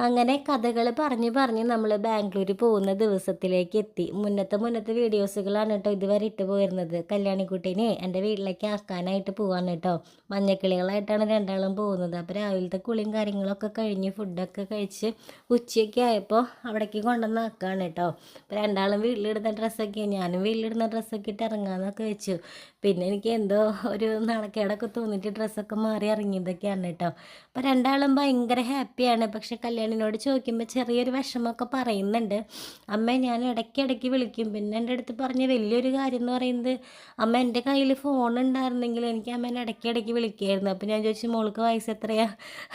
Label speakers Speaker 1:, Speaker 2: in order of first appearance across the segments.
Speaker 1: അങ്ങനെ കഥകൾ പറഞ്ഞ് പറഞ്ഞ് നമ്മൾ ബാംഗ്ലൂർ പോകുന്ന ദിവസത്തിലേക്ക് എത്തി. മുന്നത്തെ വീഡിയോസുകളാണ് കേട്ടോ ഇതുവരെ ഇട്ട് പോയിരുന്നത്. കല്യാണിക്കുട്ടീനെ എൻ്റെ വീട്ടിലേക്ക് ആക്കാനായിട്ട് പോവാണ് കേട്ടോ. മഞ്ഞക്കിളികളായിട്ടാണ് രണ്ടാളും പോകുന്നത്. അപ്പോൾ രാവിലത്തെ കുളിയും കാര്യങ്ങളൊക്കെ കഴിഞ്ഞ് ഫുഡൊക്കെ കഴിച്ച് ഉച്ചയൊക്കെ ആയപ്പോൾ അവിടേക്ക് കൊണ്ടുവന്ന് ആക്കാണ് കേട്ടോ. അപ്പോൾ രണ്ടാളും വീട്ടിലിടുന്ന ഡ്രസ്സൊക്കെ ഞാനും വീട്ടിലിടുന്ന ഡ്രസ്സൊക്കെ ഇട്ട് ഇറങ്ങാമെന്നൊക്കെ വെച്ചു. പിന്നെ എനിക്ക് എന്തോ ഒരു നാണക്കേടൊക്കെ തോന്നിയിട്ട് ഡ്രസ്സൊക്കെ മാറി ഇറങ്ങിയതൊക്കെയാണ് കേട്ടോ. അപ്പോൾ രണ്ടാളും ഭയങ്കര ഹാപ്പിയാണ്. പക്ഷെ കല്യാണിനോട് ചോദിക്കുമ്പോൾ ചെറിയൊരു വിഷമമൊക്കെ പറയുന്നുണ്ട്. അമ്മ ഞാൻ ഇടയ്ക്കിടയ്ക്ക് വിളിക്കും. പിന്നെ എൻ്റെ അടുത്ത് പറഞ്ഞ വലിയൊരു കാര്യം എന്ന് പറയുന്നത്, അമ്മ എൻ്റെ കയ്യിൽ ഫോൺ ഉണ്ടായിരുന്നെങ്കിൽ എനിക്ക് അമ്മേനെ ഇടയ്ക്കിടയ്ക്ക് വിളിക്കുമായിരുന്നു. അപ്പോൾ ഞാൻ ചോദിച്ചു മോൾക്ക് വയസ്സ് എത്രയാ?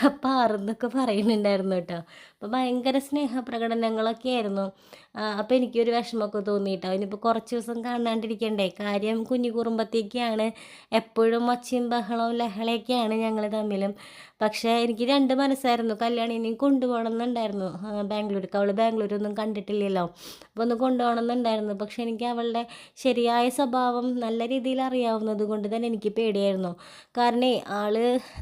Speaker 1: അപ്പം 6 എന്നൊക്കെ പറയുന്നുണ്ടായിരുന്നു കേട്ടോ. അപ്പോൾ ഭയങ്കര സ്നേഹപ്രകടനങ്ങളൊക്കെ ആയിരുന്നു. അപ്പോൾ എനിക്കൊരു വിഷമമൊക്കെ തോന്നിയിട്ടോ. ഇനിയിപ്പോൾ കുറച്ച് ദിവസം കാണാണ്ടിരിക്കണ്ടേ. കാര്യം കുഞ്ഞു കുറുമ്പത്തേക്കാണ്, എപ്പോഴും ഒച്ചയും ബഹളവും ലഹളയൊക്കെയാണ് ഞങ്ങൾ തമ്മിലും. പക്ഷേ എനിക്ക് രണ്ട് മനസ്സായിരുന്നു. കല്യാണിനെയും കൊണ്ടുപോകണം എന്നുണ്ടായിരുന്നു ബാംഗ്ലൂർക്ക്. അവൾ ബാംഗ്ലൂരൊന്നും കണ്ടിട്ടില്ലല്ലോ. അപ്പോൾ ഒന്ന് കൊണ്ടുപോകണം എന്നുണ്ടായിരുന്നു. പക്ഷേ എനിക്ക് അവളുടെ ശരിയായ സ്വഭാവം നല്ല രീതിയിൽ അറിയാവുന്നത് കൊണ്ട് തന്നെ എനിക്ക് പേടിയായിരുന്നു. കാരണം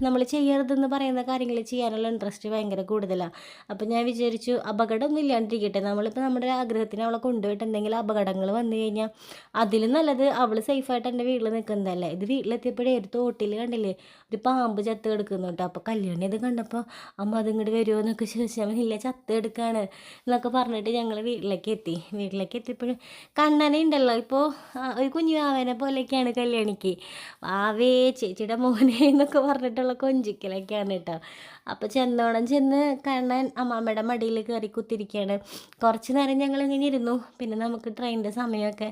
Speaker 1: നമ്മൾ ചെയ്യരുതെന്ന് പറയുന്ന കാര്യങ്ങൾ ചെയ്യാനുള്ള ഇൻട്രസ്റ്റ് ഭയങ്കര കൂടുതലാണ്. അപ്പോൾ ഞാൻ വിചാരിച്ചു അപകടമൊന്നും ഇല്ലാണ്ടിരിക്കട്ടെ. നമ്മളിപ്പോൾ നമ്മുടെ ആഗ്രഹത്തിന് അവളെ കൊണ്ടുപോയിട്ട് എന്തെങ്കിലും അപകടങ്ങൾ വന്നു കഴിഞ്ഞാൽ അതിലും നല്ലത് അവൾ സേഫായിട്ട് എൻ്റെ വീട്ടിൽ നിൽക്കുന്നതല്ലേ. ഇത് വീട്ടിലെത്തിയപ്പോഴേ ഒരു തോട്ടിൽ കണ്ടില്ലേ ഒരു പാമ്പ് ചത്ത് കിടക്കുന്നു കേട്ടോ. അപ്പോൾ കല്യാണി ഇത് കണ്ടപ്പോൾ അമ്മ അതിങ്ങോട്ട് വരുമോ എന്നൊക്കെ ചോദിച്ചാൽ ഇല്ല ചത്ത് എടുക്കുകയാണ് എന്നൊക്കെ പറഞ്ഞിട്ട് ഞങ്ങൾ വീട്ടിലേക്ക് എത്തിയപ്പോഴും കണ്ണനെ ഉണ്ടല്ലോ ഇപ്പോൾ ഒരു കുഞ്ഞു ആവനെ പോലെയൊക്കെയാണ് കല്യാണിക്ക്. ആവേ ചേച്ചിയുടെ മോനെ എന്നൊക്കെ പറഞ്ഞിട്ടുള്ള കൊഞ്ചിക്കലൊക്കെയാണ് കേട്ടോ. അപ്പോൾ ചെന്ന് കണ്ണൻ അമ്മാമ്മയുടെ മടിയിൽ കയറി കുത്തിരിക്കുകയാണ്. കുറച്ച് നേരം ഞങ്ങളിങ്ങനെ ഇരുന്നു. പിന്നെ നമുക്ക് ട്രെയിനിൻ്റെ സമയമൊക്കെ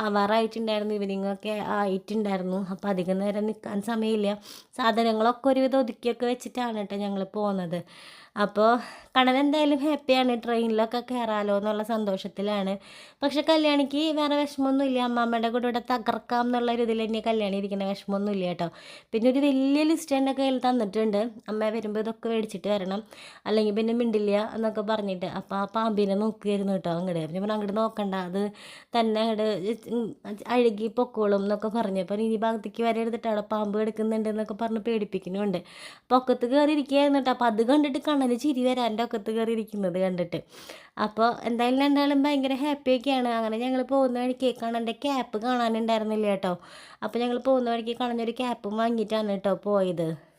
Speaker 1: ആവാറായിട്ടുണ്ടായിരുന്നു. ഈവനിങ്ങൊക്കെ ആയിട്ടുണ്ടായിരുന്നു. അപ്പോൾ അധികം നേരം നിൽക്കാൻ സമയമില്ല. സാധനങ്ങളൊക്കെ ഒരുവിധം ഒതുക്കിയൊക്കെ വെച്ചിട്ടാണ് കേട്ടോ ഞങ്ങൾ പോകുന്നത്. അപ്പോൾ കണ്ണൻ എന്തായാലും ഹാപ്പിയാണ്. ട്രെയിനിലൊക്കെ കയറാമല്ലോ എന്നുള്ള സന്തോഷത്തിലാണ്. പക്ഷെ കല്യാണിക്ക് വേറെ വിഷമമൊന്നുമില്ല. അമ്മാമ്മയുടെ കൂടെ ഇവിടെ തകർക്കാം എന്നുള്ള ഒരു ഇതിൽ തന്നെ കല്യാണി ഇരിക്കുന്ന വിഷമമൊന്നുമില്ല കേട്ടോ. പിന്നെ ഒരു വലിയ ലിസ്റ്റ് എൻ്റെ കയ്യിൽ തന്നിട്ടുണ്ട്. അമ്മ വരുമ്പോൾ ഇതൊക്കെ മേടിച്ചിട്ട് വരണം, അല്ലെങ്കിൽ പിന്നെ മിണ്ടില്ല എന്നൊക്കെ പറഞ്ഞിട്ട്. അപ്പോൾ ആ പാമ്പിനെ നോക്കുകയായിരുന്നു കേട്ടോ. അങ്ങോട്ട് ഞാൻ അങ്ങോട്ട് നോക്കണ്ട, അത് തന്നെ അങ്ങോട്ട് അഴുകി പൊക്കോളും എന്നൊക്കെ പറഞ്ഞപ്പോൾ ഇനി ഭാഗത്തേക്ക് വരെ എടുത്തിട്ട് അവിടെ പാമ്പ് എടുക്കുന്നുണ്ട് എന്നൊക്കെ പറഞ്ഞ് പേടിപ്പിക്കുന്നുണ്ട്. പൊക്കത്ത് കയറി ഇരിക്കുകയായിരുന്നു കേട്ടോ. അപ്പോൾ അത് കണ്ടിട്ട് കണ്ണന് ചിരി വരാൻ എൻ്റെ ഒക്കത്ത് കയറി ഇരിക്കുന്നത് കണ്ടിട്ട്. അപ്പോൾ എന്തായാലും രണ്ടാളും ഭയങ്കര ഹാപ്പിയൊക്കെയാണ്. അങ്ങനെ ഞങ്ങൾ പോകുന്ന വഴിക്ക് കണ്ണൻ്റെ ക്യാപ്പ് കാണാനുണ്ടായിരുന്നില്ല കേട്ടോ. അപ്പോൾ ഞങ്ങൾ പോകുന്ന വഴിക്ക് കണ്ണനൊരു ക്യാപ്പും വാങ്ങിയിട്ടാണ് കേട്ടോ പോയത്.